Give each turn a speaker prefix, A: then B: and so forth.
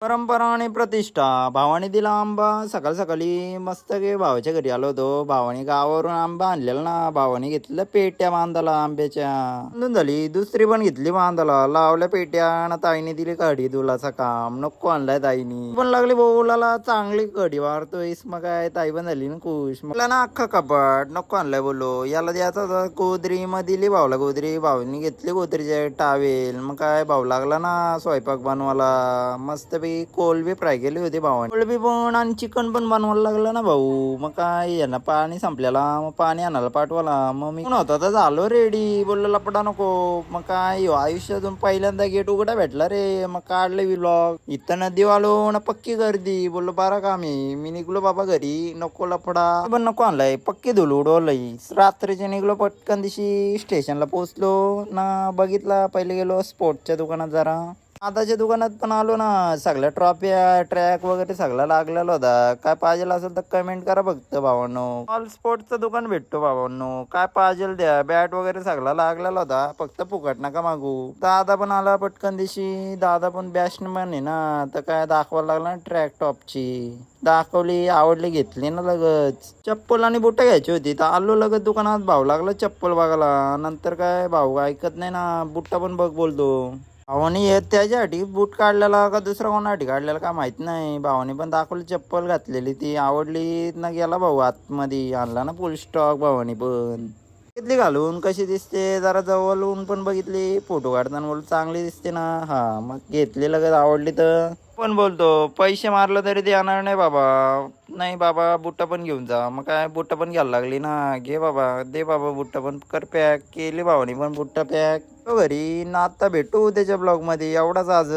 A: परंपरा आणि प्रतिष्ठा. भावाने दिला आंबा. सकाळ सकाळी मस्त गे भावाच्या घरी आलो होतो. भावाने गावावरून आंबा आणलेला ना. भावाने घेतलं पेट्या बांधायला आंब्याच्या. बांधून झाली दुसरी पण घेतली बांधायला. लावल्या पेट्या ना ताईने दिली कढी. तुलाचा काम नको आणलाय ताईनी. पण लागली बोलाला चांगली कढी वारतोयस. मग काय ताई पण झाली ना खुश. मला ना अख्खा कपाट नको आणलाय बोलो. याला द्यायचा होता कोदरी. मग दिली भाऊला कोदरी. भाऊनी घेतली कोदरीचे टावेल. मग काय भाऊ लागला ना स्वयंपाक बनवायला. मस्त कोलबी फ्राय केली होती भावाने. कोलबी पण आणि चिकन पण बनवायला लागलं ना भाऊ. मग काय यांना पाणी संपलेला. मग पाणी आणायला पाठवाला. मग मी होता तर झालो रेडी. बोललो लपडा नको. मग काय आयुष्यातून पहिल्यांदा गेट उघडा भेटला रे. मग काढले व्लॉग. इथं नदी आलो ना पक्की गर्दी. बोललो बारा काम आहे. मी निघलो बाबा घरी. नको लपडा पण नको आणलाय. पक्की धुल उडवलंय. रात्रीचे निघलो पटकन दिवशी स्टेशनला पोहोचलो ना. बघितला पहिले गेलो स्पोर्टच्या दुकानात जरा. आताच्या दुकानात पण आलो ना. सगळ्या ट्रॉफिया ट्रॅक वगैरे सगळा लागलेला होता. काय पाहिजे असेल तर कमेंट करा फक्त भावांनो. ऑल स्पोर्ट्सचं दुकान भेटतो भावांनो. काय पाहिजे द्या. बॅट वगैरे सगळा लागलेला होता. फक्त फुकट नका मागू. दादा पण आला पटकन दिवशी. दादा पण बॅट्समन आहे ना. तर काय दाखवायला लागला ना ट्रॅक टॉपची. दाखवली आवडली घेतली ना लगच. चप्पल आणि बुट घ्यायची होती तर आलो लगत दुकानात. भाऊ लागला चप्पल बघायला. नंतर काय भाऊ ऐकत नाही ना. बुट्टा पण बघ बोलतो. भावानी त्याच्यासाठी बूट काढलेला का दुसरा कोणासाठी काढलेला का माहित नाही. भावानी पण दाखवली चप्पल घातलेली. ती आवडली ना गेला भाऊ आतमध्ये. आणला ना फुल स्टॉक भावानी पण. घेतली घालून कशी दिसते जरा जवळून पण बघितली. फोटो काढताना बोल चांगली दिसते ना. हा मग घेतली लगेच आवडली तर पण बोलतो पैसे मारलं तरी ते येणार नाही बाबा. नाही बाबा बुट्टा पण घेऊन जा. मग काय बुट्टा पण घ्यायला लागली ना. घे बाबा दे बाबा बुट्टा पण कर पॅक. केली भावानी पण बुट्टा पॅक. घरी ना. आता भेटू त्याच्या ब्लॉग मध्ये. एवढाच आज.